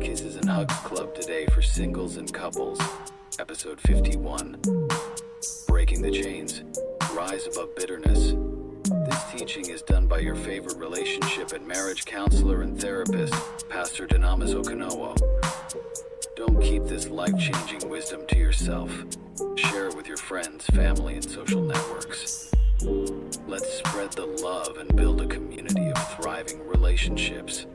Kisses and Hugs Club today for singles and couples. Episode 51. Breaking the Chains. Rise Above Bitterness. This teaching is done by your favorite relationship and marriage counselor and therapist, Pastor Dunamis, Okunowo. Don't keep this life-changing wisdom to yourself. Share it with your friends, family, and social networks. Let's spread the love and build a community of thriving relationships.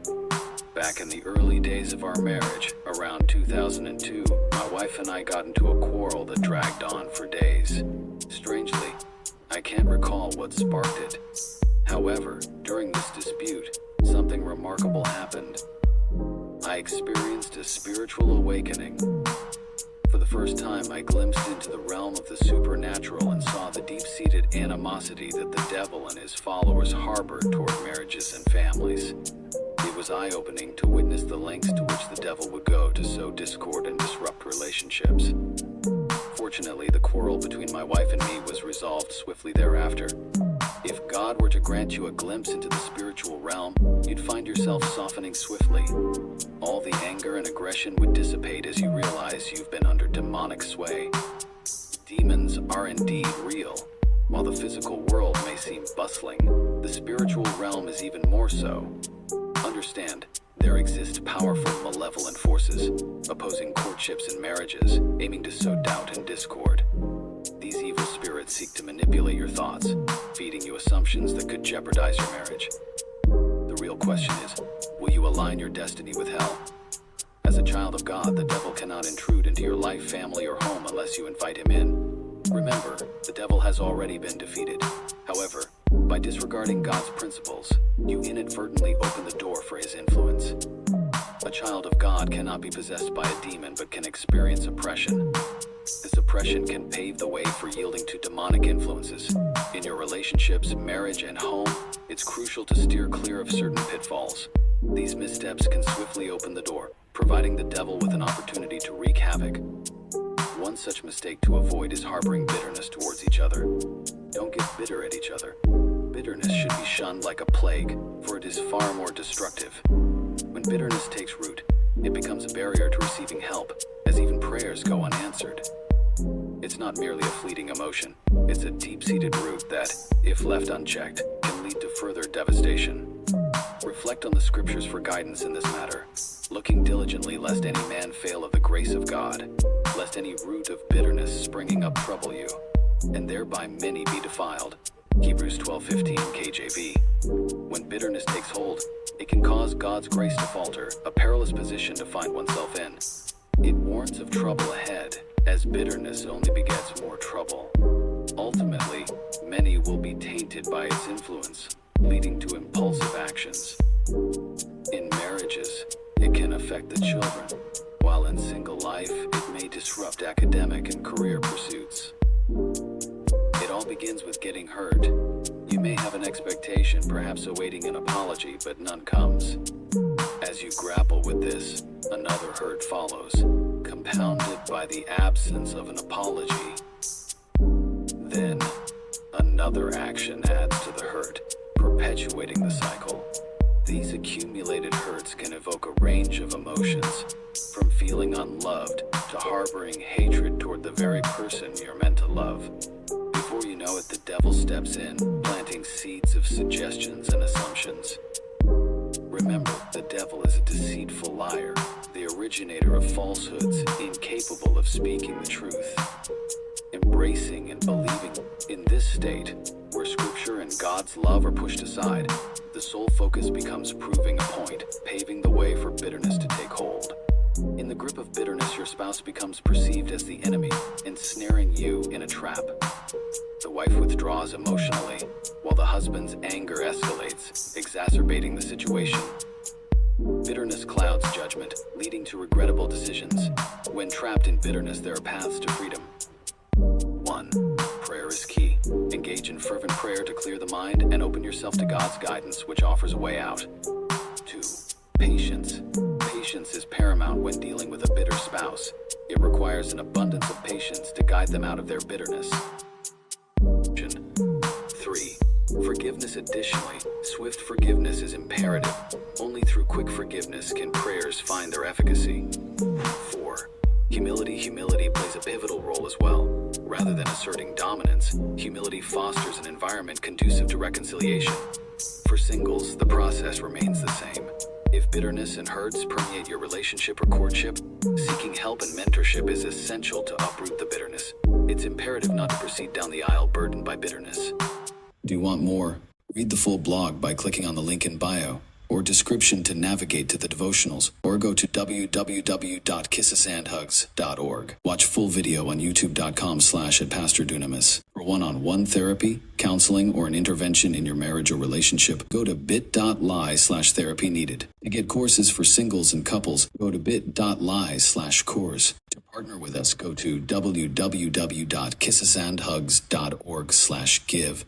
Back in the early days of our marriage, around 2002, my wife and I got into a quarrel that dragged on for days. Strangely, I can't recall what sparked it. However, during this dispute, something remarkable happened. I experienced a spiritual awakening. For the first time, I glimpsed into the realm of the supernatural and saw the deep-seated animosity that the devil and his followers harbor toward marriages and families. It was eye-opening to witness the lengths to which the devil would go to sow discord and disrupt relationships. Fortunately, the quarrel between my wife and me was resolved swiftly thereafter. If God were to grant you a glimpse into the spiritual realm, you'd find yourself softening swiftly. All the anger and aggression would dissipate as you realize you've been under demonic sway. Demons are indeed real. While the physical world may seem bustling, the spiritual realm is even more so. Understand, there exist powerful malevolent forces, opposing courtships and marriages, aiming to sow doubt and discord. These evil spirits seek to manipulate your thoughts, feeding you assumptions that could jeopardize your marriage. The real question is, will you align your destiny with hell? As a child of God, the devil cannot intrude into your life, family, or home unless you invite him in. Remember, the devil has already been defeated. However, by disregarding God's principles, you inadvertently open the door for his influence. A child of God cannot be possessed by a demon but can experience oppression. This oppression can pave the way for yielding to demonic influences. In your relationships, marriage, and home, it's crucial to steer clear of certain pitfalls. These missteps can swiftly open the door, providing the devil with an opportunity to wreak havoc. One such mistake to avoid is harboring bitterness towards each other. Don't get bitter at each other. Bitterness should be shunned like a plague, for it is far more destructive. When bitterness takes root, it becomes a barrier to receiving help, as even prayers go unanswered. It's not merely a fleeting emotion. It's a deep-seated root that, if left unchecked, can lead to further devastation. Reflect on the scriptures for guidance in this matter, looking diligently lest any man fail of the grace of God, lest any root of bitterness springing up trouble you, and thereby many be defiled. Hebrews 12:15 KJV. When bitterness takes hold, it can cause God's grace to falter, a perilous position to find oneself in. It warns of trouble ahead, as bitterness only begets more trouble. Ultimately, many will be tainted by its influence, leading to impulsive actions. In marriages, it can affect the children, while in single life, it may disrupt academic and career pursuits. It all begins with getting hurt. You may have an expectation, perhaps awaiting an apology, but none comes. As you grapple with this, another hurt follows, compounded by the absence of an apology. Then, another action adds to the hurt, perpetuating the cycle. These accumulated hurts can evoke a range of emotions, from feeling unloved to harboring hatred toward the very person you're meant to love. Before you know it, the devil steps in, planting seeds of suggestions and assumptions. Remember, the devil is a deceitful liar, the originator of falsehoods, incapable of speaking the truth. Embracing and believing in this state, where scripture and God's love are pushed aside, the sole focus becomes proving a point, paving the way for bitterness to take hold. In the grip of bitterness, your spouse becomes perceived as the enemy, ensnaring you in a trap. The wife withdraws emotionally, while the husband's anger escalates, exacerbating the situation. Bitterness clouds judgment, leading to regrettable decisions. When trapped in bitterness, there are paths to freedom. 1. Prayer is key. Engage in fervent prayer to clear the mind and open yourself to God's guidance, which offers a way out. 2. Patience. Patience is paramount when dealing with a bitter spouse. It requires an abundance of patience to guide them out of their bitterness. 3. Forgiveness. Additionally, swift forgiveness is imperative. Only through quick forgiveness can prayers find their efficacy. 4. Humility. Humility plays a pivotal role as well. Rather than asserting dominance, humility fosters an environment conducive to reconciliation. For singles, the process remains the same. If bitterness and hurts permeate your relationship or courtship, seeking help and mentorship is essential to uproot the bitterness. It's imperative not to proceed down the aisle burdened by bitterness. Do you want more? Read the full blog by clicking on the link in bio or description to navigate to the devotionals, or go to www.khcpartners.org. Watch full video on youtube.com/@PastorDunamis. For one-on-one therapy, counseling, or an intervention in your marriage or relationship, go to bit.ly/therapy needed. To get courses for singles and couples, go to bit.ly/course. To partner with us, go to www.khcpartners.org/give.